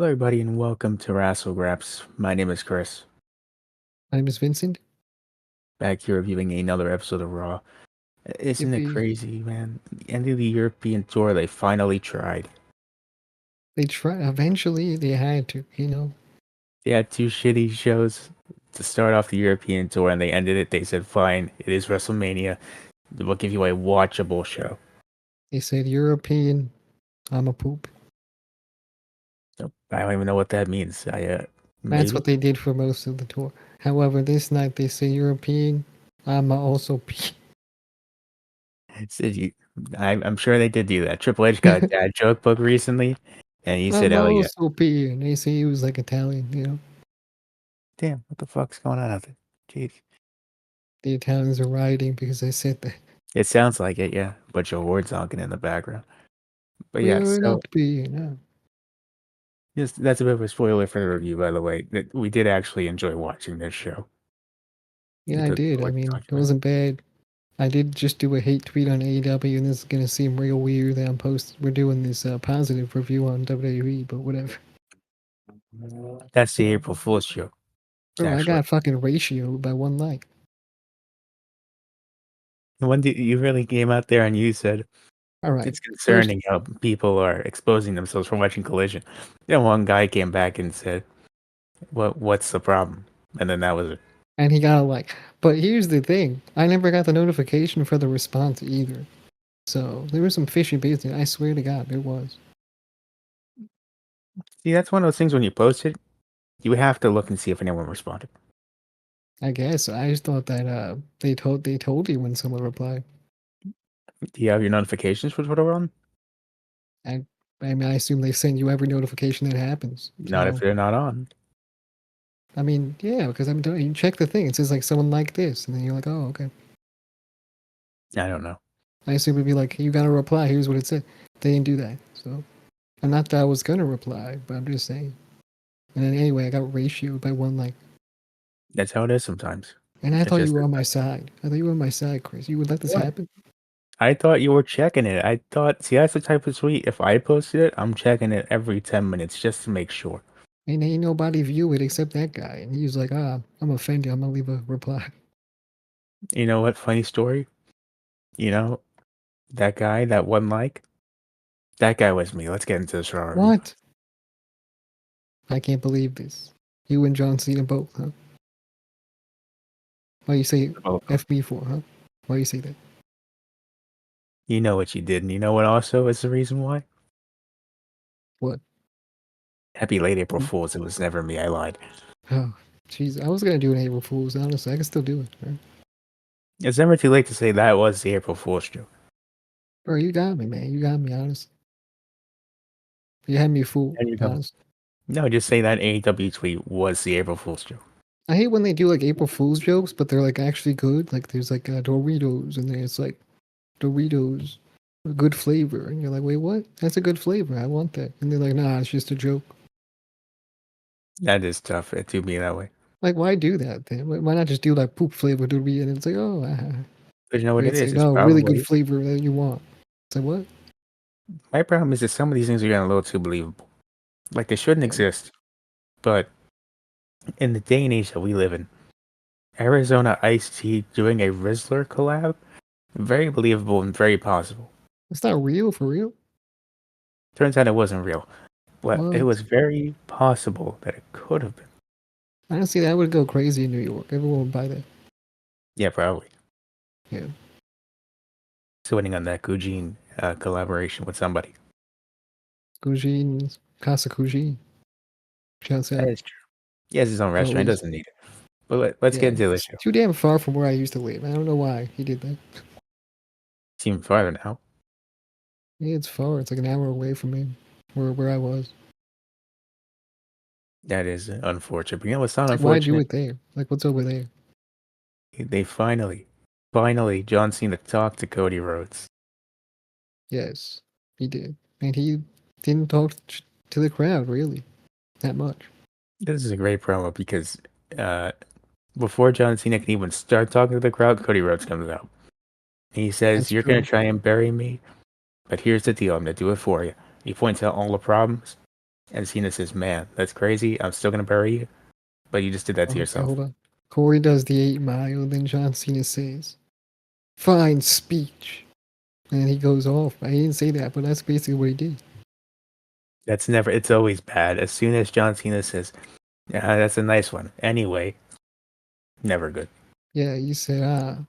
Hello, everybody, and welcome to Wrassle Graps. My name is Chris. My name is Vincent. Back here reviewing another episode of Raw. Isn't it Yippee. crazy, man? The end of the European tour, they finally tried. They tried. Eventually, they had to. They had two shitty shows to start off the European tour, and they ended it. They said, fine, it is WrestleMania. We'll give you a watchable show. They said European, I'm a poop. So, I don't even know what that means. That's Maybe? what they did for most of the tour. However, this night they say European, I'm a also pee. Said you, I'm sure they did do that. Triple H got a dad joke book recently, and he said, I'm oh, yeah. also pee. And they say he was like Italian. Damn, what the fuck's going on out there? Jeez. The Italians are rioting because I said that. It sounds like it, yeah. Bunch of hordes honking in the background. But We yeah, are so not peeing. just that's a bit of a spoiler for the review, by the way. That we did actually enjoy watching this show. Yeah, It I took did. I like mean, talking it about. wasn't bad. I did just do a hate tweet on AEW, and this is gonna seem real weird that we're doing this positive review on WWE, but whatever. That's the April Fool's joke, Bro, I actually. got fucking ratio by one like. When did you really came out there and you said All right. it's First, concerning how people are exposing themselves for watching Collision? One guy came back and said, what's the problem?" And then that was it. and he got a like. But here's the thing I never got the notification for the response either. So there was some fishy business. I swear to God, there was. See, that's one of those things when you post it, you have to look and see if anyone responded. I guess I just thought that they told you when someone replied. Do you have your notifications for Twitter on? I I mean I assume they send you every notification that happens. Not if So they're not on. I mean, yeah, because I'm telling you check the thing. It says like someone like this, and then you're like, oh, okay. I don't know. I assume it'd be like, you got to reply. Here's what it said. They didn't do that. So, and not that I was gonna reply, but I'm just saying. And then anyway, I got ratioed by one like. That's how it is sometimes. And I It thought you just were is on my that. side. I thought you were on my side, Chris. You would let this What? happen? I thought you were checking it. I thought, see, that's the type of tweet. If I posted it, I'm checking it every 10 minutes just to make sure. Ain't nobody view it except that guy. And he was like, I'm offended. I'm gonna leave a reply. You know what? Funny story. You know, that guy, that one like, that guy was me. Let's get into this raw review. What? I can't believe this. You and John Cena both, huh? Why you say Oh, FB for, huh? Why you say that? you know what you did, and you know what also is the reason why? What? Happy late April Fools. It was never me. I lied. Oh, jeez. I was gonna do an April Fool's. Honestly, I can still do it. Right? It's never too late to say that was the April Fool's joke. Bro, you got me, man. You got me, honest. You had me fooled, There you go. honest. No, just say that AEW tweet was the April Fool's joke. I hate when they do like April Fool's jokes, but they're like actually good. Like there's like Doritos, and then it's like Doritos, a good flavor, and you're like, wait, what? That's a good flavor. I want that. And they're like, nah, it's just a joke. That is tough. It do be that way. Like, why do that then? Why not just do like poop flavor Dorito? And it's like, oh, But you know or what it it's is? like, It's no, really good probably flavor that you want. It's like what? my problem is that some of these things are getting a little too believable. Like they shouldn't Yeah. exist. But in the day and age that we live in, Arizona Iced Tea doing a Rizzler collab, very believable and very possible. It's not real for real. Turns out it wasn't real, but it What? was very possible that it could have been. Honestly, that would go crazy in New York. Everyone would buy that. Yeah, probably. Yeah. So waiting on that Gujin collaboration with somebody. Kujin, Casa Kujin. Shouts That out. is true. He has his own restaurant. He Always. doesn't need it. But let's get Yeah. into this It's show. too damn far from where I used to live. I don't know why he did that. It's even farther now. Yeah, it's far. It's like an hour away from me, where I was. That is unfortunate. But you know what's not Like, why do unfortunate? it there? Like, what's over there? They finally, John Cena talked to Cody Rhodes. Yes, he did, and he didn't talk to the crowd really that much. This is a great promo because uh, before John Cena can even start talking to the crowd, Cody Rhodes comes out. He says, That's "You're gonna true. try and bury me, but here's the deal. I'm gonna do it for you." He points out all the problems. And Cena says, "Man, that's crazy. I'm still gonna bury you, but you just did that to Okay, yourself." hold on. Corey does the 8 Mile, then John Cena says, "Fine speech." And he goes off. I didn't say that, but that's basically what he did. That's never. It's always bad. As soon as John Cena says, "Yeah, that's a nice one," anyway, never good. Yeah, he said,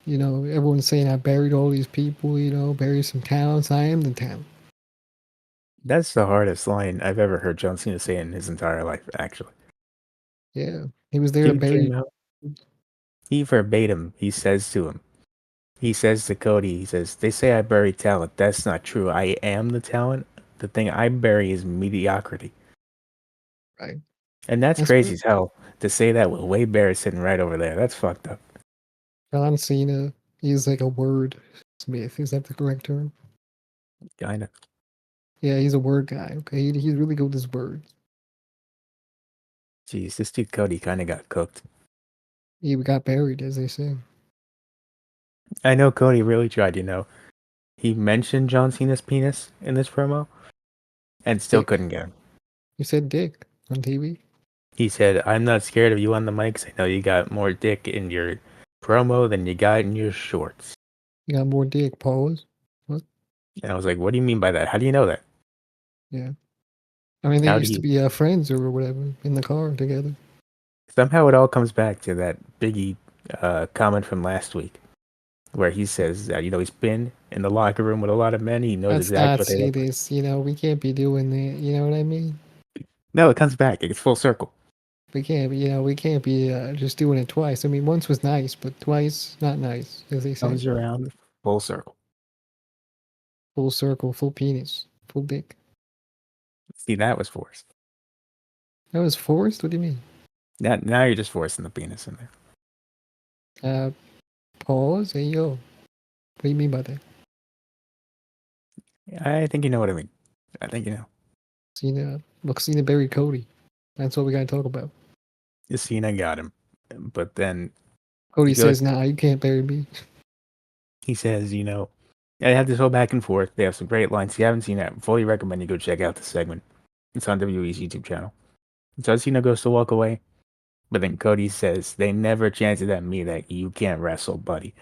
everyone's saying I buried all these people, buried some talents. I am the talent. That's the hardest line I've ever heard John Cena say in his entire life. Actually, Yeah, he was there to dude bury. came out. He verbatim. He says to him. He says to Cody. He says, "They say I bury talent. That's not true. I am the talent. The thing I bury is mediocrity." Right. And that's That's crazy what as hell to say that with Wade Barrett sitting right over there. That's fucked up. John Cena is like a word smith. Is that the correct term? Kinda. Yeah, he's a word guy. Okay, he's really good with his words. Jeez, this dude Cody kind of got cooked. He got buried, as they say. I know Cody really tried, He mentioned John Cena's penis in this promo and still Dick. couldn't get him. You said dick on TV. He said, "I'm not scared of you on the mics. I know you got more dick in your promo than you got in your shorts." You got more dick. Pause. What? And I was like, "What do you mean by that? How do you know that? Yeah. I mean, they How do used to you?" be friends or whatever in the car together. Somehow it all comes back to that Biggie comment from last week where he says that, he's been in the locker room with a lot of men. He knows Let's exactly not what they say look like. this. We can't be doing that. You know what I mean? No, it comes back. It's full circle. We can't be just doing it twice. I mean, once was nice, but twice not nice, as they say. Comes around full circle. Full circle, full penis, full dick. See, that was forced. That was forced. What do you mean? Now you're just forcing the penis in there. Uh, Pause. Hey yo. What do you mean by that? I think you know what I mean. I think you know. Cena buried Cody. That's what we gotta talk about. Cena got him, but then Cody he goes. says, "Nah, you can't bury me." He says, I have this whole back and forth. They have some great lines. If you haven't seen that, fully recommend you go check out the segment. It's on WWE's YouTube channel. So Cena goes to walk away, but then Cody says, "They never chanted at me that you can't wrestle, buddy."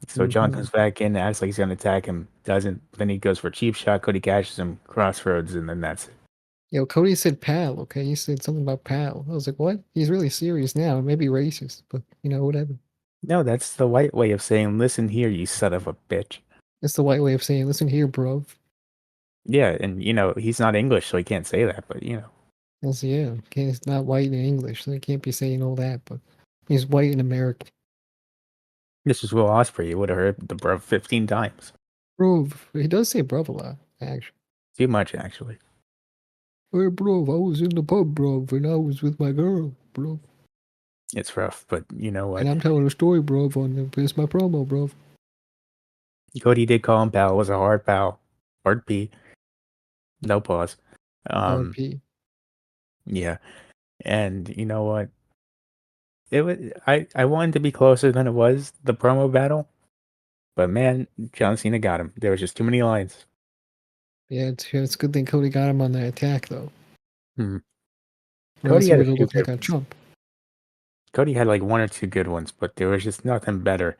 So John Mm-hmm. comes back in, acts like he's gonna attack him, doesn't. Then he goes for a cheap shot. Cody catches him, crossroads, and then that's it. Yo, Cody said pal. Okay, he said something about pal. I was like, what? He's really serious now. It may be racist, but whatever. No, that's the white way of saying, "Listen here, you son of a bitch." It's the white way of saying, "Listen here, bro." Yeah, and he's not English, so he can't say that. But That's yeah. Okay, it's not white in English, so he can't be saying all that. But he's white in America. this is Will Ospreay. You would have heard the bro 15 times. Bro, he does say bro a lot, actually. Too much, actually. Hey, bro, I was in the pub, bro, and I was with my girl, bro. It's rough, but you know And what? I'm telling a story, bro, it's my promo, bro. Cody did call him pal. It was a hard pal. Hard P. No pause. Um, RP. yeah. And you know what? It was I wanted to be closer than it was, the promo battle. But man, John Cena got him. There was just too many lines. Yeah, it's a good thing Cody got him on the attack, though. Hmm. Or else Cody he had a would have few looked good like a ones. chump. Cody had like one or two good ones, but there was just nothing better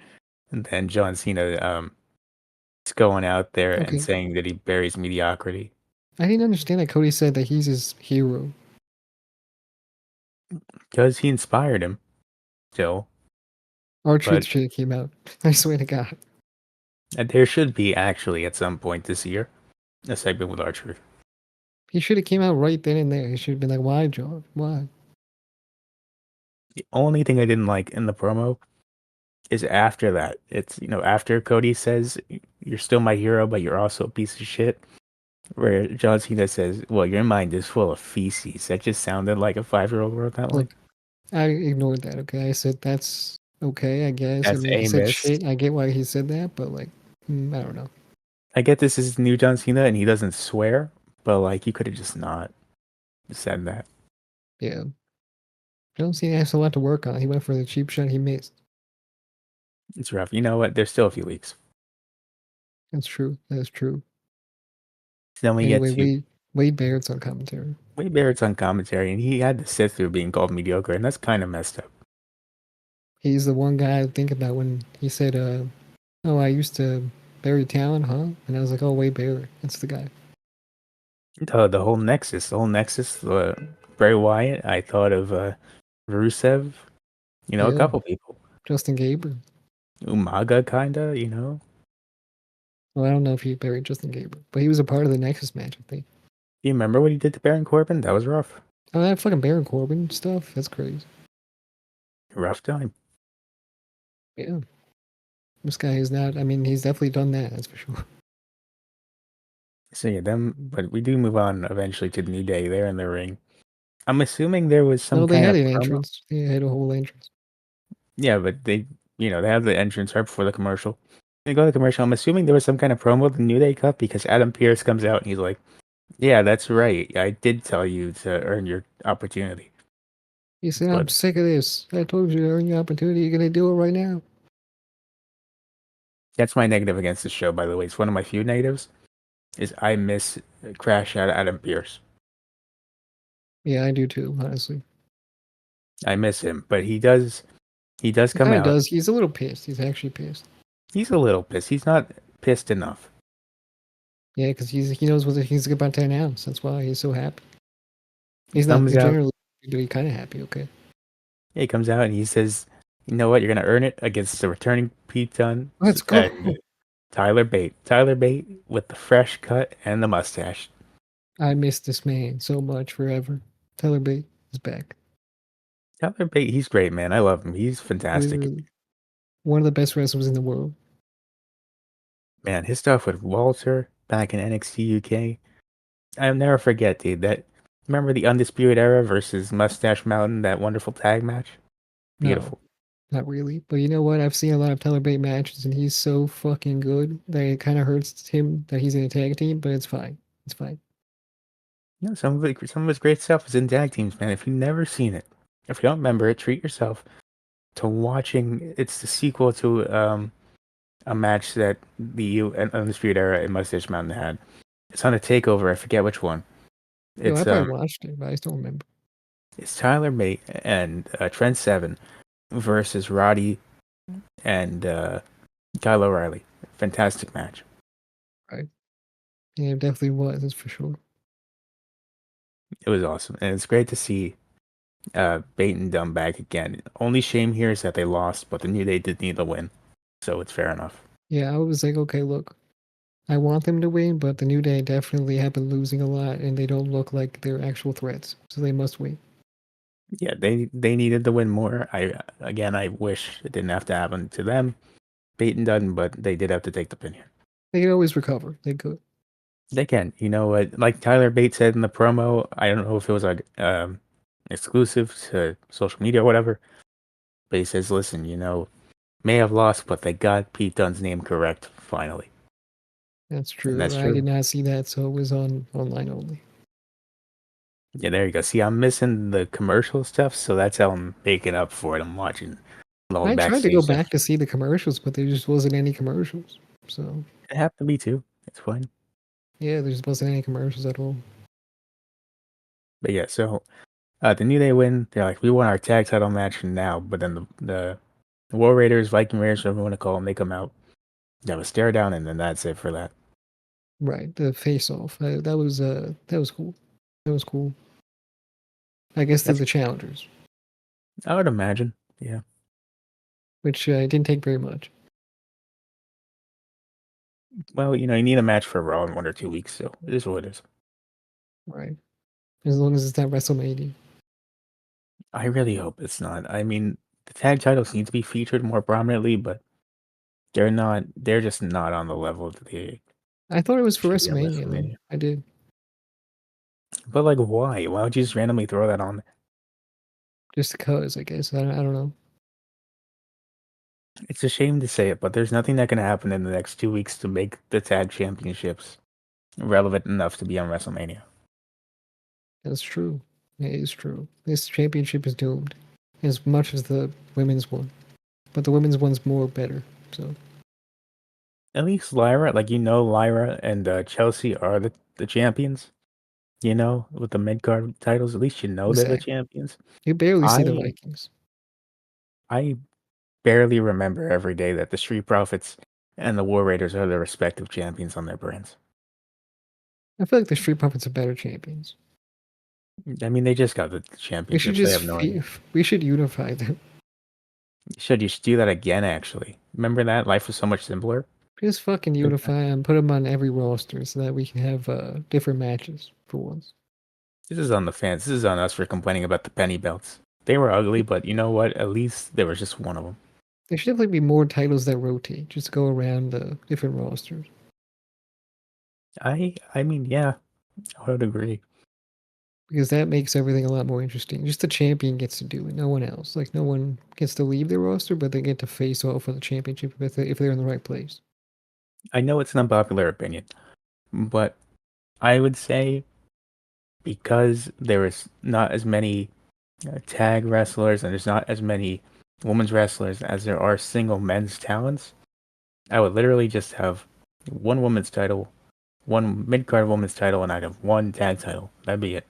than John Cena just going out there and Okay. saying that he buries mediocrity. I didn't understand that Cody said that he's his hero. Because he inspired him still. Our But truth should have came out. I swear to God. there should be actually at some point this year a segment with R-Truth. He should have came out right then and there. He should have been like, why, John? Why? The only thing I didn't like in the promo is after that. It's, after Cody says, "You're still my hero, but you're also a piece of shit." Where John Cena says, "Well, your mind is full of feces." That just sounded like a 5-year-old wrote that line. Look, I ignored that, okay? I said, that's okay, I guess. I That's mean, he a said miss. shit. I get why he said that, but like, I don't know. I get this is new John Cena and he doesn't swear, but like you could have just not said that. Yeah. John Cena has a lot to work on. He went for the cheap shot he missed. It's rough. You know what? There's still a few weeks. That's true. That's true. Then we get Anyway, to we Wade Barrett's on commentary. Wade Barrett's on commentary, and he had to sit through being called mediocre, and that's kind of messed up. He's the one guy I think about when he said, "Oh, I used to bury talent, huh?" And I was like, "Oh, Wade Barrett, that's the guy." The whole Nexus, Bray Wyatt. I thought of Rusev, a Yeah, couple people. Justin Gabriel. Umaga, kinda. Well, I don't know if he buried Justin Gabriel, but he was a part of the Nexus match, I think. Do you remember what he did to Baron Corbin? That was rough. Oh, that fucking Baron Corbin stuff, that's crazy. Rough time. Yeah, this guy is not. I mean, he's definitely done that. That's for sure. So yeah, but we do move on eventually to the New Day. They're in the ring. I'm assuming there was some No, they kind had of an promo. entrance. They had a whole entrance. Yeah, but they have the entrance right before the commercial. They go to the commercial. I'm assuming there was some kind of promo the New Day cut because Adam Pearce comes out and he's like, "Yeah, that's right. I did tell you to earn your opportunity." He said, "I'm But sick of this. I told you to earn your opportunity. You're gonna do it right now." that's my negative against the show, by the way. It's one of my few negatives. Is I miss Crash out Adam Pearce. Yeah, I do too. Honestly, I miss him, but he does he come kind of out. does. He's a little pissed. He's actually pissed. He's a little pissed. He's not pissed enough. Yeah, because he knows what he's about to announce. That's why he's so happy. He He's not comes out. generally, but he's kind of happy. Okay, He comes out and he says, "You know what? You're gonna earn it against the returning Pete Dunne let's go. and Tyler Bate. Tyler Bate with the fresh cut and the mustache. I miss this man so much forever. Tyler Bate is back. Tyler Bate, he's great, man. I love him. He's fantastic. Literally one of the best wrestlers in the world. Man, his stuff with Walter back in NXT UK. I'll never forget, dude. Remember the Undisputed Era versus Mustache Mountain, that wonderful tag match? No, Beautiful. not really. But you know what? I've seen a lot of Tyler Bate matches, and he's so fucking good that it kind of hurts him that he's in a tag team. But it's fine. It's fine. Some of his great stuff is in tag teams, man. If you've never seen it, if you don't remember it, treat yourself to watching. It's the sequel to a match that the Undisputed Era and Mustache Mountain had. It's on a takeover. I forget which one. Yo, I It's probably watched it, but I just don't remember. it's Tyler Bate and Trent Seven versus Roddy and Kyle O'Reilly. Fantastic match. Right? Yeah, it definitely was. That's for sure. It was awesome, and it's great to see Bate and Dunn back again. Only shame here is that they lost, but the New Day did need the win, so it's fair enough. Yeah, I was like, okay, look, I want them to win, but the New Day definitely have been losing a lot, and they don't look like they're actual threats, so they must win. Yeah, they needed the win more. I wish it didn't have to happen to them, Bate and Dunn, but they did have to take the pin here. They can always recover. They could. They can. You know what? Like Tyler Bate said in the promo, I don't know if it was like exclusive to social media or whatever, but he says, "Listen, may have lost, but they got Pete Dunne's name correct finally," That's and true. that's I did true. not see that, so it was on online only. Yeah, there you go. See, I'm missing the commercial stuff, so that's how I'm making up for it. I'm watching all the I tried to go backstage stuff. back to see the commercials, but there just wasn't any commercials. So It happened to me too. It's fine. yeah, there just wasn't any commercials at all. But yeah, so the New Day win. They're like, we want our tag title match now. But then the War Raiders, Viking Raiders, whatever you want to call them, they come out. They have a stare down, and then that's it for that. Right, the face off. That was cool. That was cool. I guess they're That's the challengers, I would imagine. Yeah. which didn't take very much. Well, you need a match for Raw in 1 or 2 weeks, so it is what it is. Right, as long as it's not WrestleMania. I really hope it's not. I mean, the tag titles need to be featured more prominently, but they're not. They're just not on the level that they I thought it was for should be on WrestleMania though. WrestleMania. I did, But like, why? Why would you just randomly throw that on? just because I guess I don't know. It's a shame to say it, but there's nothing that can happen in the next 2 weeks to make the tag championships relevant enough to be on WrestleMania. That's true. It is true. This championship is doomed, as much as the women's one, but the women's one's more better. So At least Lyra, Lyra and Chelsea are the champions. You know, with the mid card titles, at least you know they're the Exactly. champions. You barely see the I Vikings. I barely remember every day that the Street Profits and the War Raiders are the respective champions on their brands. I feel like the Street Profits are better champions. I mean, they just got the We should championships. They just have no idea. we should unify them. You should do that again, actually. Remember that? Life was so much simpler. Just fucking unify them, put them on every roster so that we can have different matches for once. This is on the fans. This is on us for complaining about the penny belts. They were ugly, but you know what? At least there was just one of them. There should definitely be more titles that rotate, just go around the different rosters. I mean, yeah, I would agree. Because that makes everything a lot more interesting. Just the champion gets to do it, no one else. Like no one gets to leave their roster, but they get to face off for the championship if they're in the right place. I know it's an unpopular opinion, but I would say because there is not as many tag wrestlers and there's not as many women's wrestlers as there are single men's talents, I would literally just have one women's title, one mid card women's title, and I'd have one tag title. That'd be it.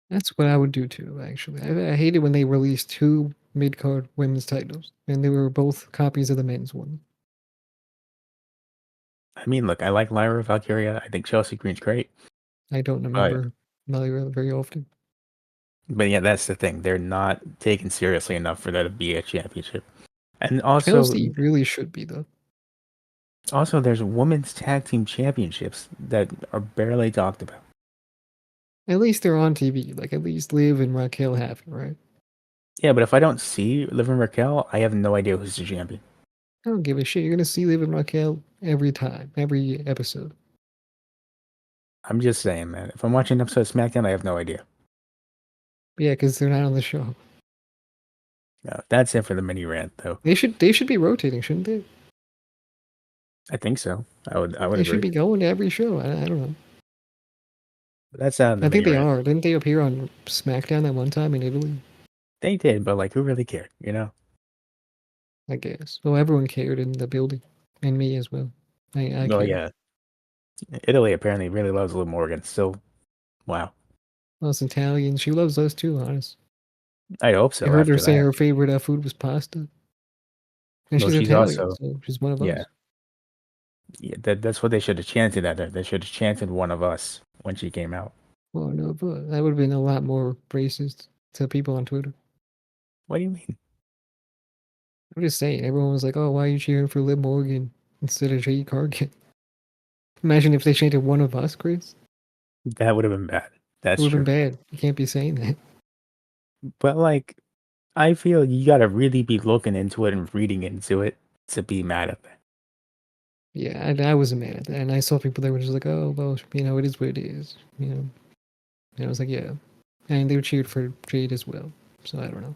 That's what I would do too, actually. I hated when they released two mid card women's titles, and they were both copies of the men's one. I mean, look, I like Lyra Valkyria. I think Chelsea Green's great, I don't but remember Melly very often. yeah, that's the thing. They're not taken seriously enough for that to be a championship. And also, Chelsea really should be though. there's women's tag team championships that are barely talked about. At least they're on TV. Like at least Liv and Raquel have it, right? Yeah, but if I don't see Liv and Raquel, I have no idea who's the champion. I don't give a shit. You're gonna see Liv and Raquel every time, every episode. I'm just saying, man. If I'm watching an episode of SmackDown, I have no idea. Yeah, because they're not on the show. No, that's it for the mini rant, though. They should be rotating, shouldn't they? I think so. I would They should agree. be going to every show. I don't know. But that's out of the I think mini they rant. are. Didn't they appear on SmackDown that one time in Italy? They did, but like, who really cared? You know? I guess. Well, everyone cared in the building, and me as well. I Well, cared. yeah. Italy apparently really loves Liv Morgan. Still, wow. Well, it's Italian. She loves us too, honest. I hope I so. heard her After say that, her favorite food was pasta, and well, she's she's Italian, also so she's one of yeah. us. Yeah, that's what they should have chanted at her. They should have chanted "one of us" when she came out. Well, no, but that would have been a lot more racist to people on Twitter. What do you mean? I'm just saying, everyone was like, "Oh, why are you cheering for Liv Morgan instead of Jade Cargill?" Imagine if they chanted "one of us," Chris. That would have been bad. It That's would have true. been bad. You can't be saying that. But like, I feel you gotta really be looking into it and reading into it to be mad at that. Yeah, I wasn't mad at that, and I saw people that were just like, "Oh, well, it is what it is," And I was like, "Yeah," and they cheered for Jade as well. So I don't know.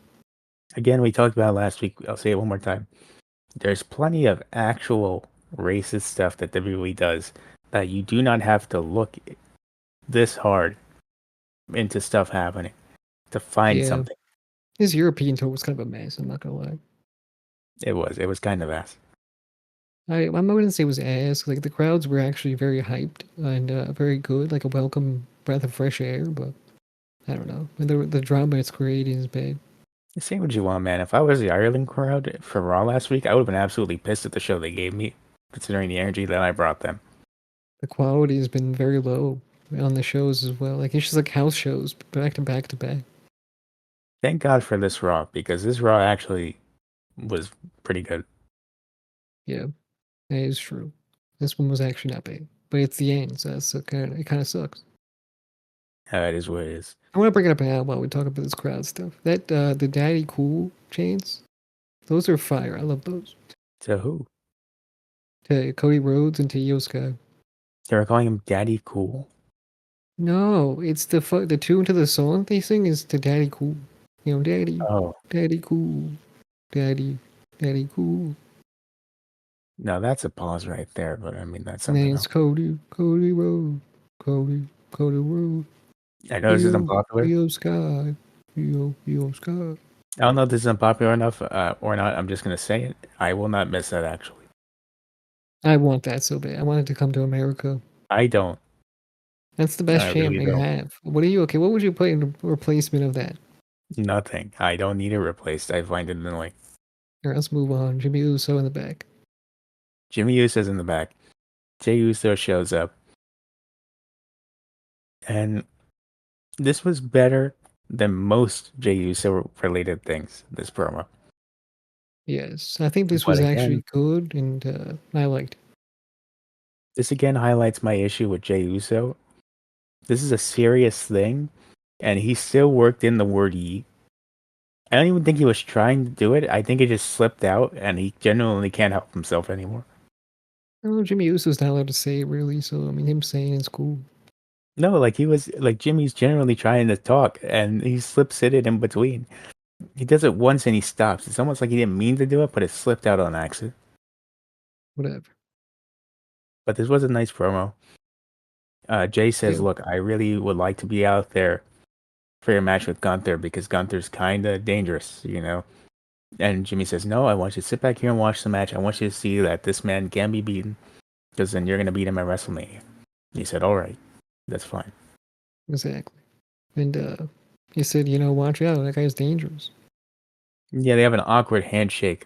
Again, we talked about it last week. I'll say it one more time. There's plenty of actual racist stuff that WWE does that you do not have to look this hard into stuff happening to find Yeah, something. his European tour was kind of a mess. I'm not gonna lie. It was kind of ass. I'm not gonna say it was ass. Like the crowds were actually very hyped and very good, like a welcome breath of fresh air. But I don't know. The drama it's creating is bad. Say what you want, man. If I was the Ireland crowd for Raw last week, I would have been absolutely pissed at the show they gave me, considering the energy that I brought them. The quality has been very low on the shows as well. Like it's just like house shows, back to back to back. Thank God for this Raw, because this Raw actually was pretty good. Yeah, that is true. This one was actually not bad, but it's the end, so that's it kind of sucks. It is what it is. I want to bring it up now while we talk about this crowd stuff. That the Daddy Cool chains, those are fire. I love those. To who? To Cody Rhodes and to Io Sky. They were calling him Daddy Cool. No, it's the tune to the song they sing is to Daddy Cool. Daddy, Oh, Daddy Cool, Daddy, Daddy Cool. no, that's a pause right there. But I mean, that's And then something it's else. Cody Road, Cody Road, I know this is Io, unpopular. Io Sky, Io Sky. I don't know if this is unpopular enough or not. I'm just gonna say it. I will not miss that. Actually, I want that so bad. I want it to come to America. I don't. That's the best I champ really you don't. have. What are you okay? What would you put in replacement of that? Nothing. I don't need it replaced. I find it annoying. Or let's move on. Jimmy Uso in the back. Jimmy Uso's in the back. Jey Uso shows up, and this was better than most Jey Uso related things. This promo, Yes, I think this but was actually again, good, and I liked it. this again highlights my issue with Jey Uso. This is a serious thing, and he still worked in the word "ye." I don't even think he was trying to do it. I think it just slipped out, and he genuinely can't help himself anymore. Oh, Jimmy Uso's not allowed to say it really, so I mean, him saying it's cool. No, like he was like Jimmy's generally trying to talk, and he slips it in between. He does it once and he stops. It's almost like he didn't mean to do it, but it slipped out on accident. Whatever. But this was a nice promo. Jay says, Yeah, "Look, I really would like to be out there for your match with Gunther because Gunther's kind of dangerous, you know." And Jimmy says, "No, I want you to sit back here and watch the match. I want you to see that this man can be beaten because then you're gonna beat him at WrestleMania." He said, "All right, that's fine." exactly. And he said, watch out, that guy's dangerous. Yeah, they have an awkward handshake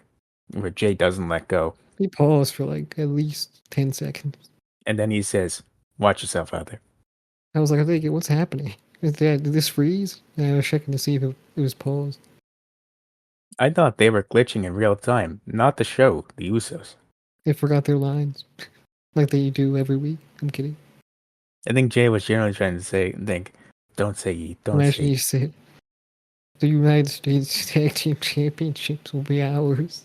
where Jay doesn't let go, He paused for like at least 10 seconds. and then he says, "Watch yourself out there." I was like, I think, what's happening? Did this freeze? And I was checking to see if it was paused. I thought they were glitching in real time, not the show, the Usos. They forgot their lines, like they do every week. I'm kidding. I think Jay was generally trying to think, don't say ye, don't Imagine say he ye. said, the United States Tag Team Championships will be ours.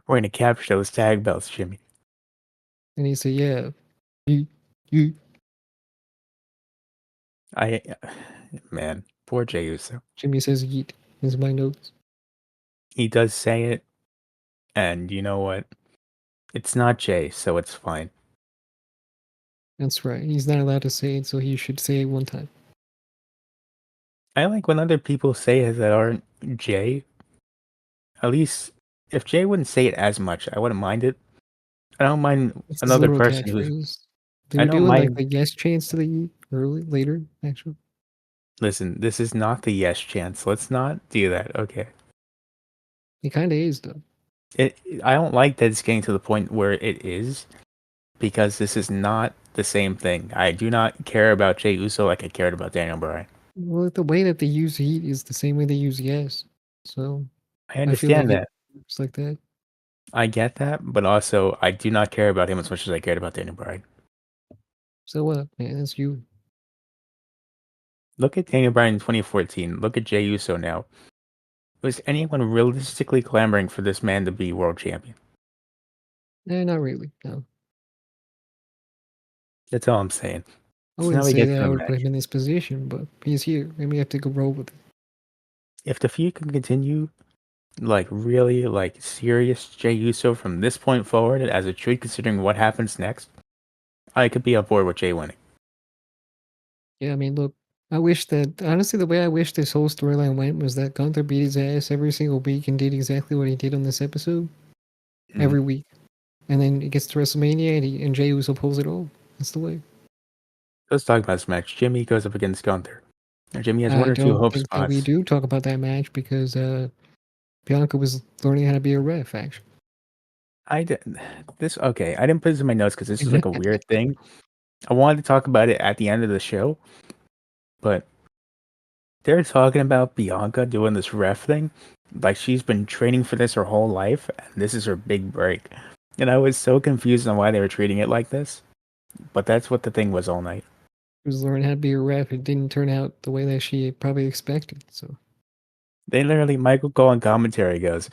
We're gonna capture those tag belts, Jimmy. And he said, yeah, you. I, man, poor Jay Uso. Jimmy says, yeet. Is my notes. He does say it, and you know what? It's not Jay, so it's fine. That's right. He's not allowed to say it, so he should say it one time. I like when other people say it that aren't Jay. At least, if Jay wouldn't say it as much, I wouldn't mind it. I don't mind It's his another little person who's. catchphrase. They I were don't doing like mind. the yes chants to the yeet early, later, actually. Listen, this is not the yes chance. Let's not do that. Okay. He kind of is, though. It. I don't like that it's getting to the point where it is because this is not the same thing. I do not care about Jey Uso like I cared about Daniel Bryan. Well, the way that they use heat is the same way they use yes. So I I feel like understand it that. works like that. I get that, but also I do not care about him as much as I cared about Daniel Bryan. So what, man? That's you. Look at Daniel Bryan in 2014. Look at Jey Uso now. Was anyone realistically clamoring for this man to be world champion? Not really. No. That's all I'm saying. I So wouldn't now we say get that to I the would put him match. in this position, but he's here, and we have to go roll with it. If the feud can continue, like really, like serious Jey Uso from this point forward, as it should, considering what happens next, I could be on board with Jey winning. Yeah, I mean, look, I wish that honestly, the way I wish this whole storyline went was that Gunther beat his ass every single week and did exactly what he did on this episode Mhm. every week, and then it gets to WrestleMania and Jey Uso pulls it off. That's the way. Let's talk about this match. Jimmy goes up against Gunther. Jimmy has one I or two don't hope think that we spots. do talk about that match because Bianca was learning how to be a ref, actually. I did this okay. I didn't put this in my notes because this is like a weird thing. I wanted to talk about it at the end of the show, but they're talking about Bianca doing this ref thing, like she's been training for this her whole life, and this is her big break. And I was so confused on why they were treating it like this, but that's what the thing was all night. She was learning how to be a ref. It didn't turn out the way that she probably expected. So, They literally, Michael Cole in commentary goes,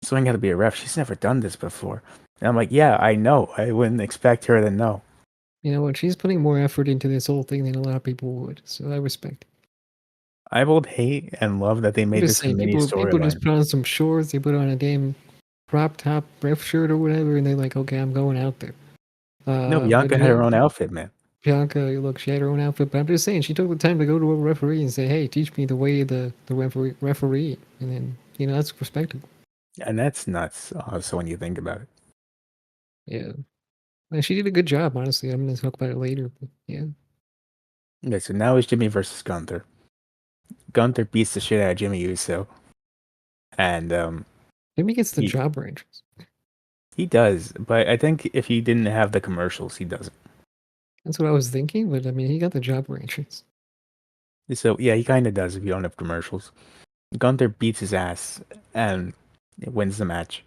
"Swing got to be a ref. She's never done this before." And I'm like, "Yeah, I know. I wouldn't expect her to know." you know what? She's putting more effort into this whole thing than a lot of people would. So I respect it. I both hate and love that they I'm made just this a saying, mini people just storyline. put on some shorts, they put on a damn crop top ref shirt or whatever, and they're like, okay, I'm going out there. No, But Bianca had her own outfit, man. Bianca, look, she had her own outfit, but I'm just saying, she took the time to go to a referee and say, hey, teach me the way the referee. And then, that's respectable. And that's nuts, also, when you think about it. Yeah. And she did a good job, honestly. I'm going to talk about it later, but yeah. Okay, so now it's Jimmy versus Gunther. Gunther beats the shit out of Jimmy Uso, and Jimmy gets the he job ranges. he does. But I think if he didn't have the commercials, he doesn't. That's what I was thinking, but I mean, he got the job ranges. So yeah, he kind of does if you don't have commercials. Gunther beats his ass and wins the match.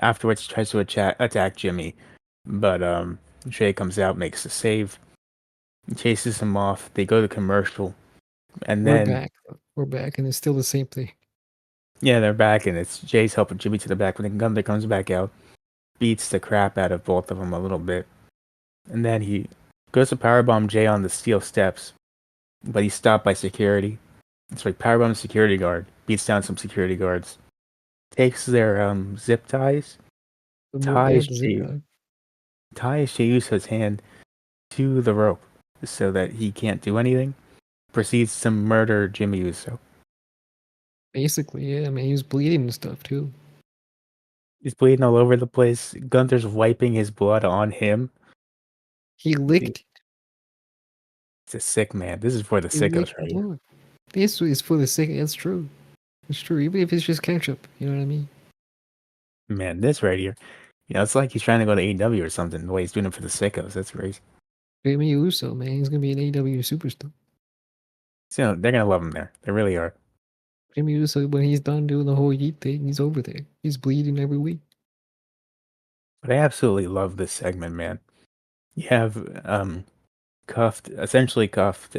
Afterwards, tries to attack Jimmy, but Jay comes out, makes the save, chases him off. They go to commercial, and We're then back. We're back, and it's still the same thing. yeah, they're back, and it's Jay's helping Jimmy to the back. When Gunther comes back out, beats the crap out of both of them a little bit, and then he goes to powerbomb Jay on the steel steps, but he's stopped by security. It's like powerbomb security guard, beats down some security guards, takes their zip ties, Yeah, ties the zip tie. Jey Uso's hand to the rope so that he can't do anything. Proceeds to murder Jimmy Uso. Basically, yeah. I mean, he was bleeding and stuff too. He's bleeding all over the place. Gunther's wiping his blood on him. He licked. It's a sick man. This is for the He sickos licked right here. blood. This is for the sake. That's true. It's true. Even if it's just ketchup, you know what I mean. Man, this right here. It's like he's trying to go to AEW or something. The way he's doing it for the sickos. That's crazy. Jimmy Uso, man, he's gonna be an AEW superstar. So they're gonna love him there. They really are. Jimmy Uso, when he's done doing the whole yeet thing, he's over there. He's bleeding every week. But I absolutely love this segment, man. You have essentially cuffed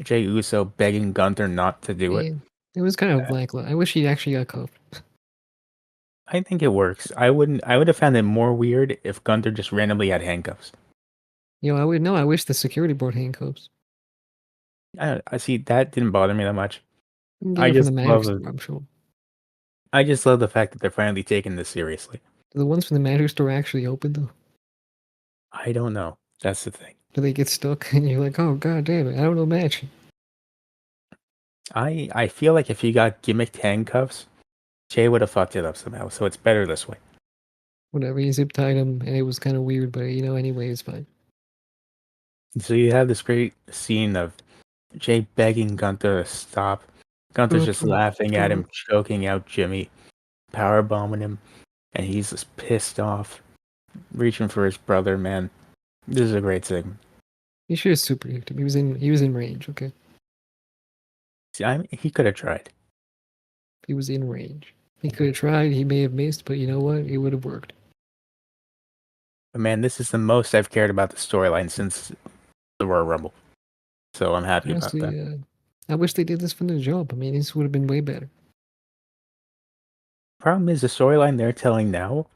Jey Uso begging Gunther not to do it. Man, it was kind of lackluster. I wish he actually got cuffed. I think it works. I would have found it more weird if Gunther just randomly had handcuffs. I would know. I wish the security brought handcuffs. I see that didn't bother me that much. You can get I it from just the magic love store, I'm sure. I just love the fact that they're finally taking this seriously. Do the ones from the magic store actually open though? I don't know. That's the thing. Do they get stuck and you're like, oh god damn it, I don't know magic. I feel like if he got gimmicked handcuffs, Jay would have fucked it up somehow. So it's better this way. Whatever, he zip tied him and it was kind of weird, but anyway, it's fine. So you have this great scene of Jay begging Gunther to stop. Gunther's just laughing at him, choking out Jimmy, power bombing him, and he's just pissed off, reaching for his brother. Man, this is a great segment. He should have super him. He was in range, okay? See, he could have tried. He was in range. He could have tried, he may have missed, but you know what? It would have worked. But man, this is the most I've cared about the storyline since the Royal Rumble. So I'm happy about that. Honestly, I wish they did this from the jump. I mean, this would have been way better. Problem is the storyline they're telling now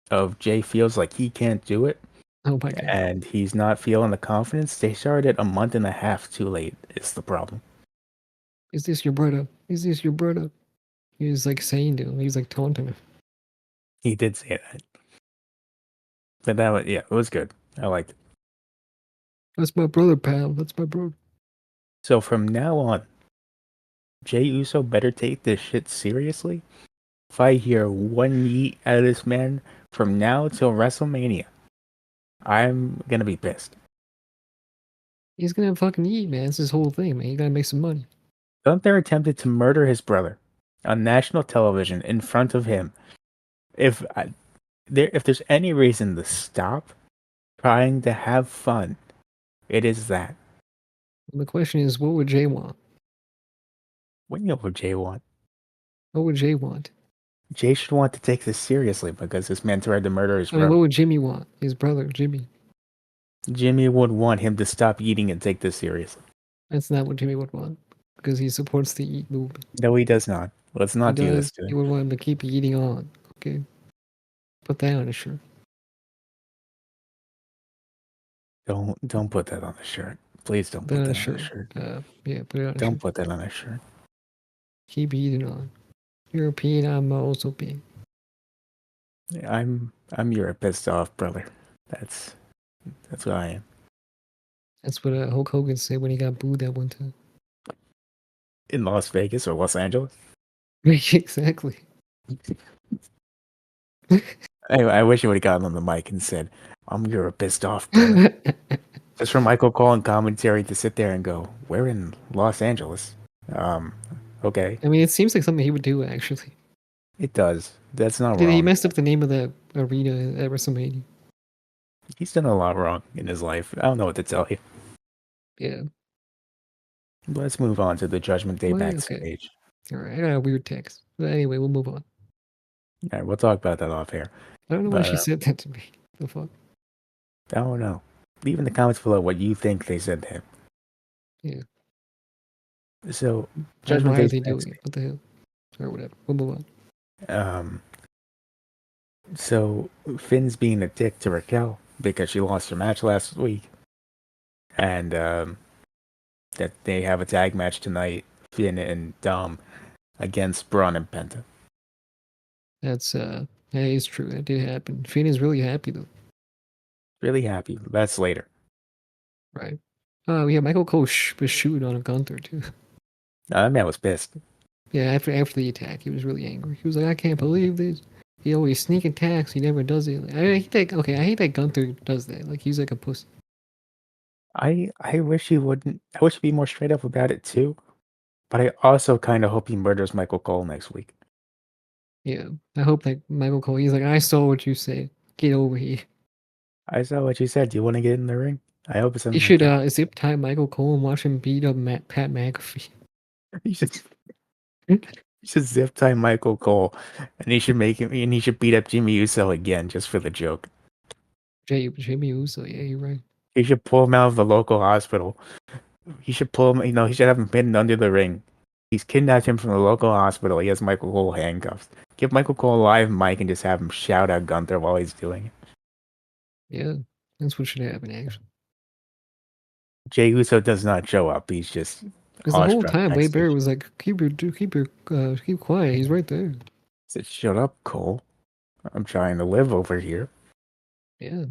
of Jay feels like he can't do it Oh my god. and he's not feeling the confidence. They started a month and a half too late. Is the problem. Is this your brother? Is this your brother? He was like saying to him, he was like taunting him. He did say that. But that was, yeah, it was good. I liked it. That's my brother, pal. That's my brother. So from now on, Jay Uso better take this shit seriously. If I hear one yeet out of this man from now till WrestleMania, I'm gonna be pissed. He's gonna fucking eat, man. It's his whole thing, man. You gotta make some money. Gunther attempted to murder his brother on national television in front of him. If there's any reason to stop trying to have fun, it is that. And the question is, what would Jay want? What would Jay want? What would Jay want? Jay should want to take this seriously because this man tried to murder his I mean, brother. what would Jimmy want? His brother, Jimmy. Jimmy would want him to stop eating and take this seriously. That's not what Jimmy would want. Because he supports the eat movement. No, he does not. Let's He not do this does. to He him. would want him to keep eating on. Okay? Put that on his shirt. Don't put that on the shirt. Please don't Put that put on that his on the shirt. shirt. Yeah, put it on his Don't shirt. put that on a shirt. Keep eating on. European, I'm also being. I'm you're pissed off, brother. That's what I am. That's what Hulk Hogan said when he got booed that one time. In Las Vegas or Los Angeles. Exactly. I wish he would have gotten on the mic and said, "I'm you're pissed off, brother." Just for Michael Cole and commentary to sit there and go, "We're in Los Angeles." Um, okay, I mean, it seems like something he would do actually. it does. That's not He wrong. messed up the name of the arena at WrestleMania. He's done a lot wrong in his life. I don't know what to tell you. Yeah. Let's move on to the Judgment Day Well, okay. backstage. All right. I got a weird text. But anyway, we'll move on. All right, we'll talk about that off air. I don't know why But she said that to me. The fuck? I don't know. Leave in the comments below what you think they said to him. Yeah. So, And Judgment why are Day's they doing it? backstage. What the hell? Or whatever. We'll move on. Um, so Finn's being a dick to Raquel because she lost her match last week, and that they have a tag match tonight, Finn and Dom against Braun and Penta. That is true. That did happen. Finn is really happy though. Really happy. That's later. Right. Yeah, Michael Cole was shooting on a Gunther too. That man was pissed. Yeah, after the attack, he was really angry. He was like, "I can't believe this. He always sneak attacks. He never does it." Like, I hate that. Okay, I hate that Gunther does that. Like he's like a pussy. I wish he wouldn't. I wish he'd be more straight up about it too. But I also kind of hope he murders Michael Cole next week. Yeah, I hope that Michael Cole. He's like, "I saw what you said. Get over here." I saw what you said. Do you want to get in the ring? I hope it's He something like should that. zip tie Michael Cole and watch him beat up Pat McAfee. You should, you should zip tie Michael Cole, and he should make him. And he should beat up Jimmy Uso again just for the joke. Jimmy Uso. Yeah, you're right. He should pull him out of the local hospital. He should pull him. He should have him pinned under the ring. He's kidnapped him from the local hospital. He has Michael Cole handcuffed. Give Michael Cole a live mic and just have him shout out Gunther while he's doing it. Yeah, that's what should happen actually. Jey Uso does not show up. He's just Because the whole awestruck time, Wade Barrett backstage. was like, keep quiet. He's right there." He said, "Shut up, Cole. I'm trying to live over here." Yeah.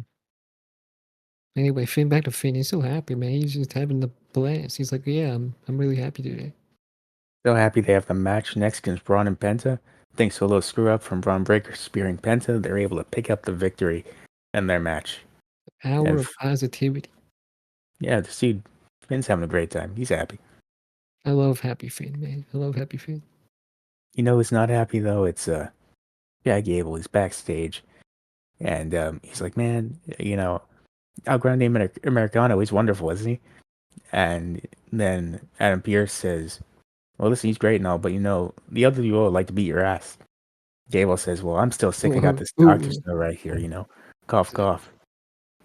Anyway, Finn back to Finn. He's so happy, man. He's just having the blast. He's like, "Yeah, I'm really happy today." So happy they have the match next against Braun and Penta. Thanks to a little screw up from Braun Breaker spearing Penta, they're able to pick up the victory in their match. Power And of positivity. yeah, the dude, Finn's having a great time. He's happy. I love Happy Finn, man. I love Happy Finn. You know who's not happy though? It's Jack Gable. He's backstage, and he's like, "Man, El Grande Americano. He's wonderful, isn't he?" And then Adam Pearce says, "Well, listen, he's great and all, but the other duo would like to beat your ass." Gable says, "Well, I'm still sick. I got this doctor's Ooh. note right here, cough, cough."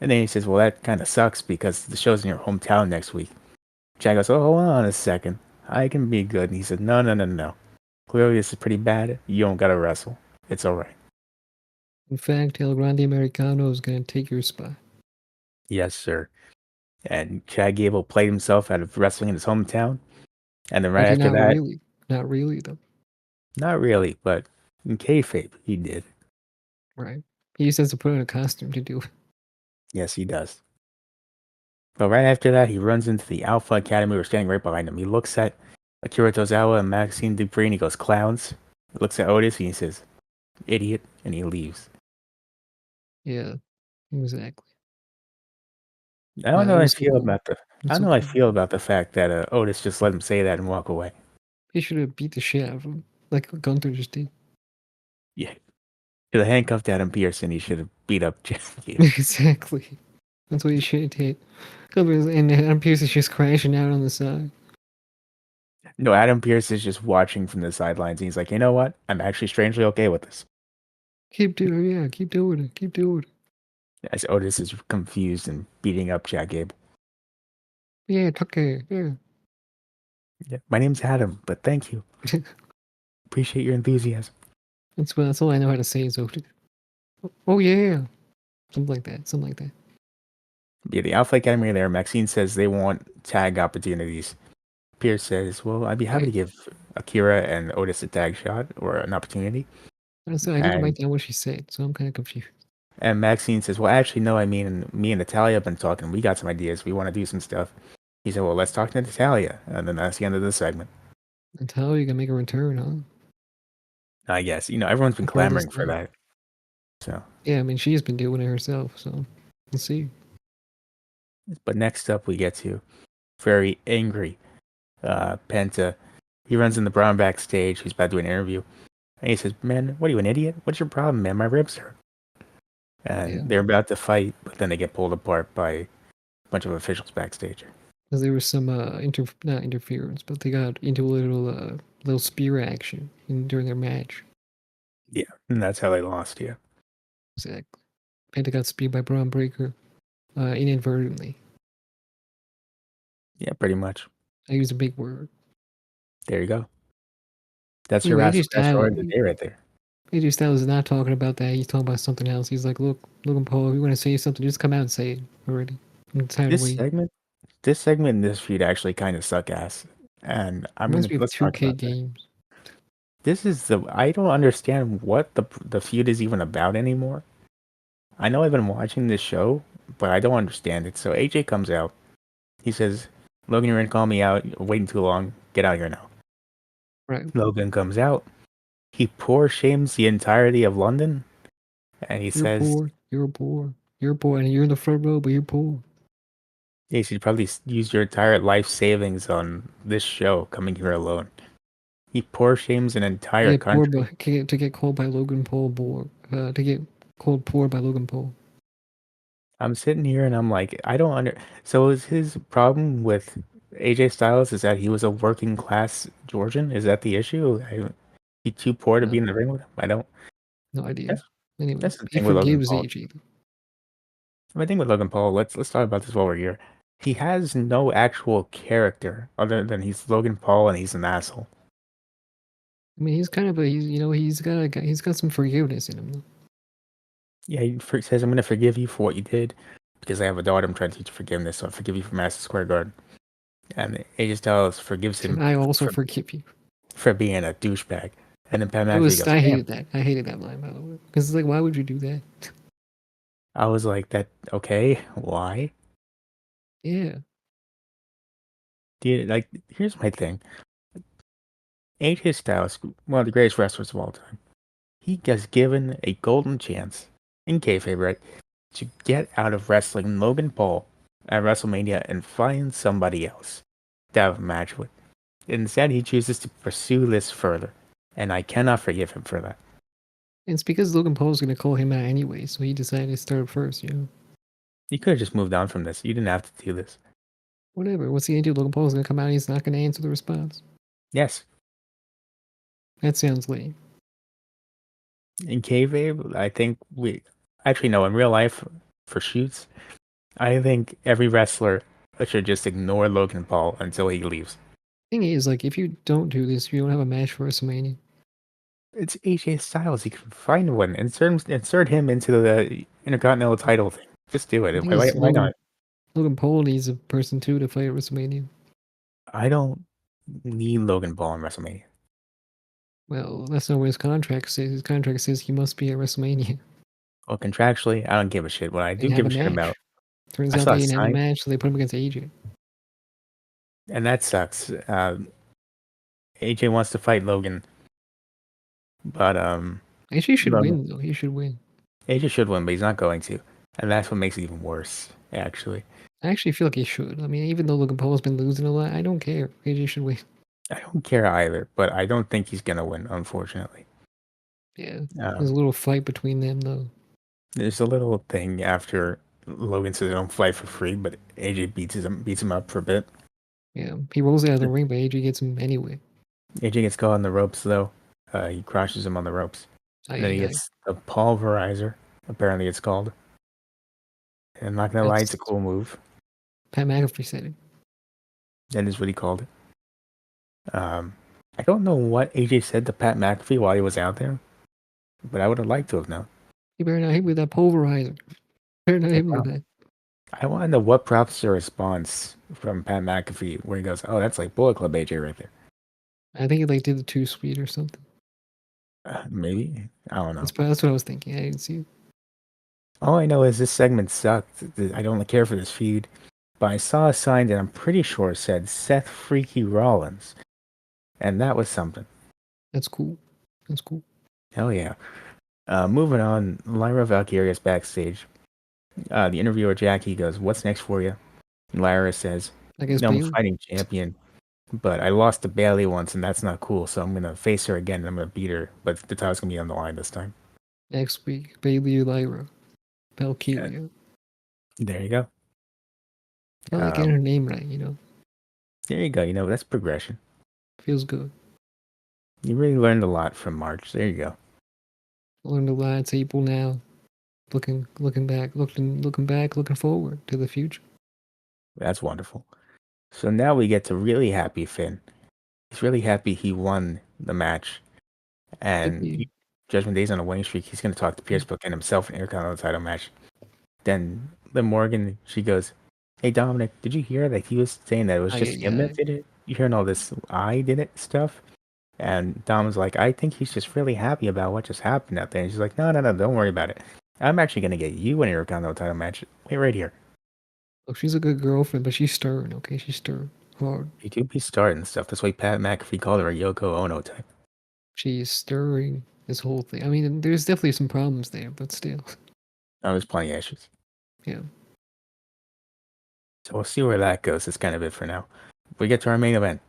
And then he says, "Well, that kind of sucks because the show's in your hometown next week." Jack goes, "Oh, hold on a second. I can be good." And he said, "No, no, no, no. Clearly, this is pretty bad. You don't gotta wrestle. It's all right." In fact, El Grande Americano is going to take your spot. Yes, sir. And Chad Gable played himself out of wrestling in his hometown. And then right Actually, after not that, really. Not really, though. not really, but in kayfabe, he did. Right. He just has to put on a costume to do it. Yes, he does. But right after that, he runs into the Alpha Academy. We're standing right behind him. He looks at Akira Tozawa and Maxine Dupree, and he goes, "Clowns." He looks at Otis, and he says, "Idiot," and he leaves. Yeah, exactly. I don't know It how I was so feel cool. about the. I It's don't so know how I cool. feel about the fact that Otis just let him say that and walk away. He should have beat the shit out of him, like what Gunther just did. Yeah, should have handcuffed Adam Pearce, and he should have beat up Chad Gable. Exactly. That's what he should have did. And Adam Pearce is just crashing out on the side. No, Adam Pearce is just watching from the sidelines, and he's like, "You know what? I'm actually strangely okay with this." Keep doing it. Yeah, keep doing it. Keep doing it. As Otis is confused and beating up Chad Gable. Yeah, Tucker. Yeah. Yeah, my name's Adam, but thank you. Appreciate your enthusiasm. That's all I know how to say is Otis. Oh yeah. Something like that. Something like that. Yeah, the Alpha Academy are there. Maxine says they want tag opportunities. Pierce says, "Well, I'd be happy to Right. give Akira and Otis a tag shot or an opportunity." So I didn't write And down what she said, so I'm kind of confused. and Maxine says, "Well, actually, no. I mean, me and Natalia have been talking. We got some ideas. We want to do some stuff." He said, "Well, let's talk to Natalia," and then that's the end of the segment. And tell you can make a return, huh? I guess everyone's been I've heard this clamoring for thing. that. So Yeah, I mean she's been doing it herself, so let's see. But next up, we get to very angry Penta. He runs in the Braun backstage. He's about to do an interview. And he says, "Man, what are you, an idiot? What's your problem, man? My ribs hurt." And Yeah, they're about to fight, but then they get pulled apart by a bunch of officials backstage. because there was some not interference, but they got into a little spear action during their match. Yeah, and that's how they lost. Yeah, Exactly. Penta got speared by Braun Breaker inadvertently. yeah, pretty much. I used a big word. There you go. That's your Anyway, Wrassle Graps story of the day right there. AJ Styles is not talking about that. He's talking about something else. He's like, look, Logan Paul, if you want to say something, just come out and say it already. I'm tired of This waiting. segment, this segment in this feud actually kind of suck ass, and Reminds me of let's talk 2K about that. games. I don't understand what the feud is even about anymore. I know I've been watching this show, but I don't understand it. So AJ comes out. He says, "Logan, you're gonna call me out. You're waiting too long. Get out here now." Right. Logan comes out. He poor shames the entirety of London, and he You're says, poor. You're poor. You're poor. And you're in the front row, but you're poor. "You should probably use your entire life savings on this show coming here alone." He poor shames an entire Yeah, poor, country. but to get called by Logan Paul, to get called poor by Logan Paul. I'm sitting here and I'm like, I don't under. So is his problem with AJ Styles is that he was a working class Georgian? Is that the issue? He too poor to be No, in the ring with him? I don't. no idea. That's Anyway, that's the he thing with Logan forgives Paul. AJ. My thing with Logan Paul. Let's talk about this while we're here. He has no actual character other than he's Logan Paul and he's an asshole. I mean, he's kind of he's got some forgiveness in him. Though. Yeah, says I'm gonna forgive you for what you did because I have a daughter. I'm trying to teach forgiveness, so I forgive you for Madison Square Garden. And AJ Styles forgives him I also forgive you. for being a douchebag. And then Pat It McAfee was goes, I "Damn." hated that. I hated that line by the way, because it's like, why would you do that? I was like, "That okay? Why? Yeah, Do you like?" Here's my thing: AJ Styles, one of the greatest wrestlers of all time, he gets given a golden chance in kayfabe, right, to get out of wrestling Logan Paul at WrestleMania and find somebody else to have a match with. Instead, he chooses to pursue this further, and I cannot forgive him for that. it's because Logan Paul's gonna call him out anyway, so he decided to start first. You know, You could have just moved on from this. You didn't have to do this. whatever. What's he gonna do? Logan Paul's gonna come out and he's not gonna answer the response. Yes, That sounds lame. in kayfabe, I think we actually no. In real life, for shoots, I think every wrestler should just ignore Logan Paul until he leaves. Thing is, like, if you don't do this, you don't have a match for WrestleMania. It's AJ Styles. He can find one. Insert him into the Intercontinental title thing. Just do The it. thing Why, is, why not? Logan Paul needs a person too to fight at WrestleMania. I don't need Logan Paul in WrestleMania. Well, that's not what his contract says. His contract says he must be at WrestleMania Well, contractually, I don't give a shit. What I do and have give a a shit about, match. Turns I out saw they a didn't have a sign, match, so they put him against AJ. and that sucks. AJ wants to fight Logan, but AJ should Logan, win though. He should win. AJ should win, but he's not going to, and that's what makes it even worse. Actually, I actually feel like he should. I mean, even though Logan Paul's been losing a lot, I don't care. AJ should win. I don't care either, but I don't think he's gonna win, unfortunately. Yeah. There's a Um, little fight between them though. there's a little thing after Logan says, "Don't fight for free," but AJ beats him up for a bit. Yeah. He rolls out of the ring, but AJ gets him anyway. AJ gets caught on the ropes though. He crushes him on the ropes, and then he I gets the pulverizer. Apparently, it's called. And I'm not gonna lie, it's a that's cool move. Pat McAfee said it. That is what he called it. I don't know what AJ said to Pat McAfee while he was out there, but I would have liked to have known. He better not hit me with that pulverizer. Better not I hit me with that. want to know what prompts the response from Pat McAfee where he goes, "Oh, that's like Bullet Club AJ right there." I think he like did the too sweet or something. Maybe I don't know. That's what I was thinking. I didn't see it. All I know is this segment sucked. I don't care for this feud, but I saw a sign that I'm pretty sure said Seth Freaky Rollins, and that was something. That's cool. That's cool. Hell yeah. Moving on, Lyra Valkyria's backstage. The interviewer Jackie goes, "What's next for you?" Lyra says, I guess "No, I'm Bailey fighting champion, but I lost to Bailey once, and that's not cool. So I'm gonna face her again, and I'm gonna beat her. But the title's gonna be on the line this time." next week. Bailey or Lyra, Yeah, Valkyria. there you go. I like getting Um, her name right. You know, there you go. You know that's progression. feels good. You really learned a lot from March. There you go. Learned a lot. It's April now. Looking back, looking forward to the future. That's wonderful. So now we get to really happy Finn. He's really happy he won the match, and Yippee. Judgment Day's on a winning streak. He's gonna talk to Pierce Book and himself in an Intercontinental title match. Then Liv Morgan, she goes, "Hey Dominic, did you hear that he was saying that it was Ay, just ay, him that ay. did it? You hearing all this I did it stuff?" And Dom was like, "I think he's just really happy about what just happened out there." And she's like, "No, no, no, don't worry about it. I'm actually gonna get you an Intercontinental title match. Wait right here." Look, she's a good girlfriend, but she's stern. Okay, she's stern. Hard. He do be starting stuff. That's why Pat McAfee called her a Yoko Ono type. She's stirring this whole thing. I mean, there's definitely some problems there, but still, Oh, there's plenty of issues. yeah. So we'll see where that goes. That's kind of it for now. We get to our main event.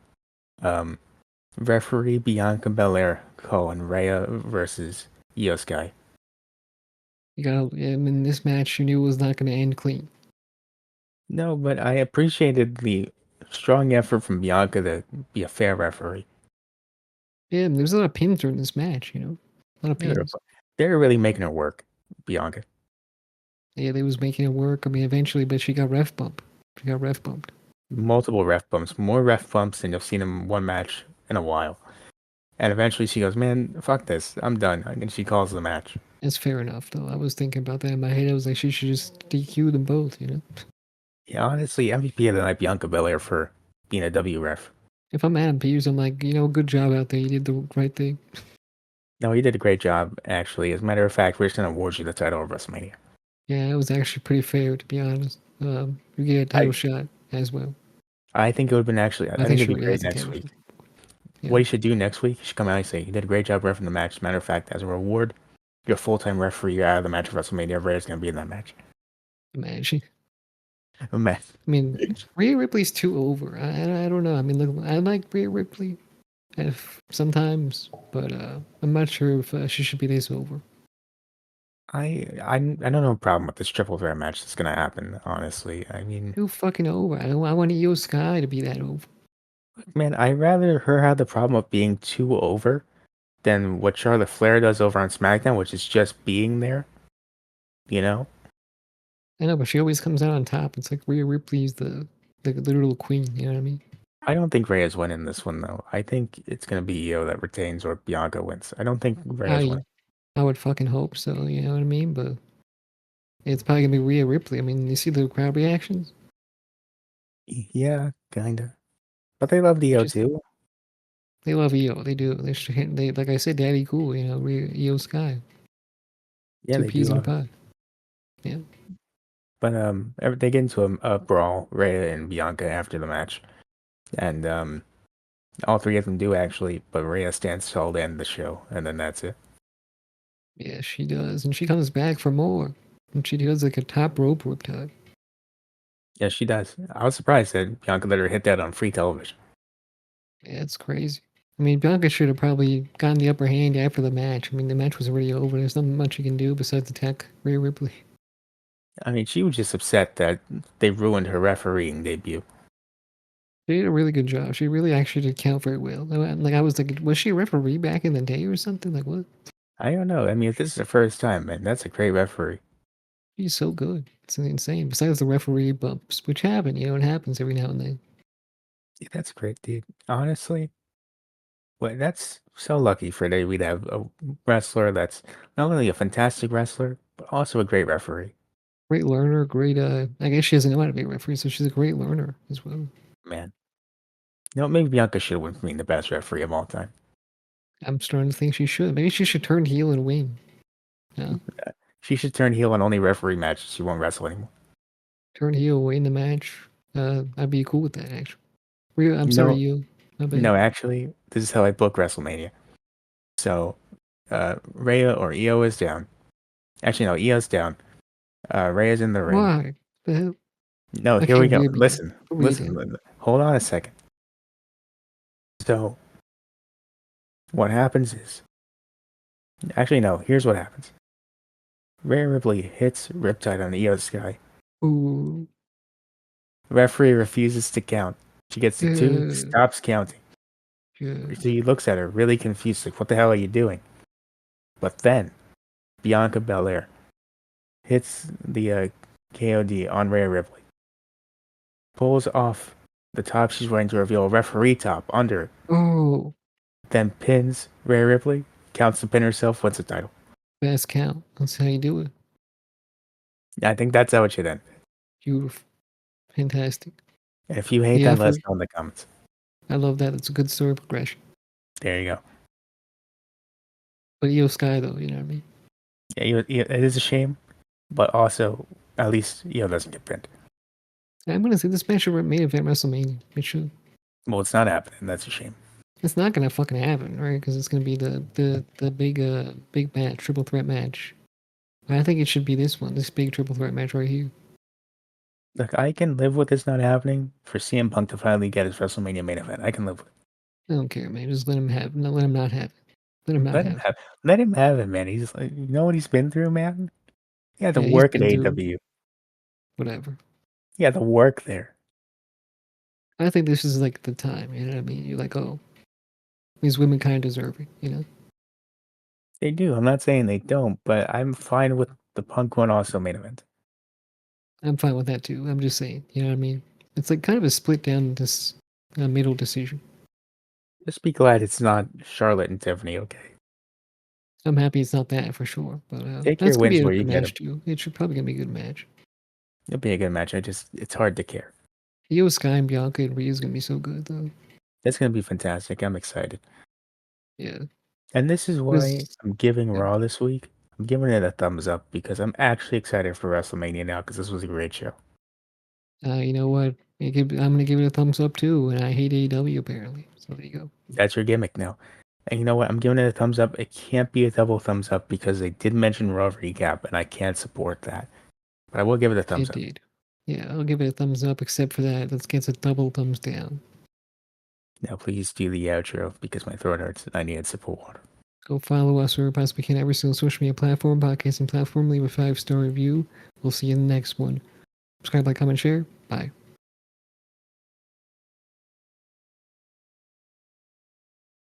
Um, Referee Bianca Belair calling Rhea versus Io Sky. You gotta. I mean, this match you knew was not going to end clean. No, but I appreciated the strong effort from Bianca to be a fair referee. Yeah, there's a lot of pins during this match. You know, a lot of Yeah, pins. they're really making her work, Bianca. Yeah, they was making it work. I mean, eventually, but she got ref bumped. She got ref bumped. Multiple ref bumps, more ref bumps than you've seen in one match in a while. And eventually she goes, "Man, fuck this. I'm done." And she calls the match. That's fair enough, though. I was thinking about that in my head. I was like, she should just DQ them both. You know, Yeah, honestly, MVP of the night, Bianca Belair for being a W ref. if I'm Adam Pearce, I'm like, you know, good job out there. You did the right thing. No, he did a great job, actually. As a matter of fact, we're just going to award you the title of WrestleMania. Yeah, it was actually pretty fair, to be honest. You get a title I shot as well. I think it would have been actually, I I think think it'd she be already great has a next title week. shot. Yeah, What he should do next week, he should come out and say, "You did a great job refing the match. As a matter of fact, as a reward, you're a full-time referee. You're out of the match of WrestleMania. Rhea's going to be in that match." imagine. Oh, man. I mean, Rhea Ripley's too over. I don't know. I mean, look, I like Rhea Ripley sometimes, but I'm not sure if she should be this over. I don't have a problem with this triple threat match that's going to happen, honestly. I mean, Too fucking over. I want Io Sky to be that over. man, I'd rather her have the problem of being too over than what Charlotte Flair does over on SmackDown, which is just being there, you know? I know, but she always comes out on top. It's like Rhea Ripley's the literal queen. You know what I mean? I don't think Rhea's winning this one, though. I think it's going to be Io that retains or Bianca wins. I don't think Rhea's I winning. I would fucking hope so. You know what I mean? But it's probably gonna be Rhea Ripley. I mean, you see the crowd reactions. Yeah, kind of. But they love Io, Just too. they love Io. They do. They like I said, Daddy Cool. You know, Io Sky. Yeah, Two they do peas in a love it. pod. Yeah. But they get into a brawl, Rhea and Bianca, after the match. And all three of them do, actually. But Rhea stands tall to end the show. And then that's it. Yeah, she does. And she comes back for more. And she does like a top rope riptide. Yeah, she does. I was surprised that Bianca let her hit that on free television. Yeah, it's crazy. I mean, Bianca should have probably gotten the upper hand after the match. I mean, the match was already over. There's not much you can do besides attack Rhea Ripley. I mean, she was just upset that they ruined her refereeing debut. She did a really good job. She really actually did count very well. Like I was like, was she a referee back in the day or something? Like what? I don't know. I mean, if this is the first time, man, that's a great referee. She's so good. It's insane. Besides the referee bumps, which happen, you know, it happens every now and then. Yeah, that's great, dude. Honestly, well, that's so lucky for WWE to have a wrestler that's not only a fantastic wrestler, but also a great referee. Great learner, great. I guess she doesn't know how to be a referee, so she's a great learner as well. Man. You know, maybe Bianca should win for being the best referee of all time. I'm starting to think she should. Maybe she should turn heel and win. No, She should turn heel on only referee matches. She won't wrestle anymore. turn heel, win the match. I'd be cool with that actually. I'm sorry, No, you. My bad. no, actually, this is how I book WrestleMania. So, Rhea or Io is down. Actually, no, Io's down. Rhea's in the ring. Why? The hell? No, here we Okay, go. read me then. Listen, Read listen. it. Hold on a second. So what happens is, actually no. Here's what happens. Rhea Ripley hits Riptide on the Io Sky. Ooh. Referee refuses to count. She gets to 2, Yeah. stops counting. Yeah. So he looks at her, really confused, like, what the hell are you doing? But then, Bianca Belair hits the KOD on Rhea Ripley. Pulls off the top she's wearing to reveal a referee top under it. Oh. Then pins Rhea Ripley, counts to pin herself, wins the title. Fast count. That's how you do it. I think that's how it should end. Beautiful. Fantastic. And if you hate The that, let us effort. know in the comments. I love that. It's a good story progression. There you go. But Io Sky, though, you know what I mean? Yeah, it is a shame, but also, at least Io doesn't get pinned. I'm going to say this match should main event WrestleMania. It should. Well, it's not happening. That's a shame. It's not going to fucking happen, right? Because it's going to be the big match, triple threat match. I think it should be this one, this big triple threat match right here. Look, I can live with this not happening for CM Punk to finally get his WrestleMania main event. I can live with it. I don't care, man. Just let him have. No, let him not have it. Let him not have it. Let him have it, man. He's like, you know what he's been through, man? He had to Yeah, he's work at been through AEW. whatever. He had to work there. I think this is like the time. You know what I mean? You're like, oh, these women kind of deserve it. You know? They do. I'm not saying they don't, but I'm fine with the Punk one also main event. I'm fine with that too. I'm just saying. You know what I mean? It's like kind of a split down this middle decision. Just be glad it's not Charlotte and Tiffany, okay? I'm happy it's not that for sure. But Take that's your gonna be wins a where you good get match them. too. It should probably gonna be a good match. It'll be a good match. It's hard to care. Io Sky and Bianca and Rhea's gonna be so good though. That's gonna be fantastic. I'm excited. Yeah. And this is why Because I'm giving yeah. Raw this week. I'm giving it a thumbs up because I'm actually excited for WrestleMania now because this was a great show. You know what? I'm gonna give it a thumbs up too, and I hate AEW apparently. So there you go. That's your gimmick now. And you know what? I'm giving it a thumbs up. It can't be a double thumbs up because they did mention Raw recap, and I can't support that. But I will give it a thumbs It up. did. Yeah, I'll give it a thumbs up. Except for that, let's get a double thumbs down. Now please do the outro because my throat hurts and I need a sip of water. Go follow us wherever possibly can, every single social media platform, podcasting platform. Leave a 5-star review. We'll see you in the next one. Subscribe, like, comment, share. Bye.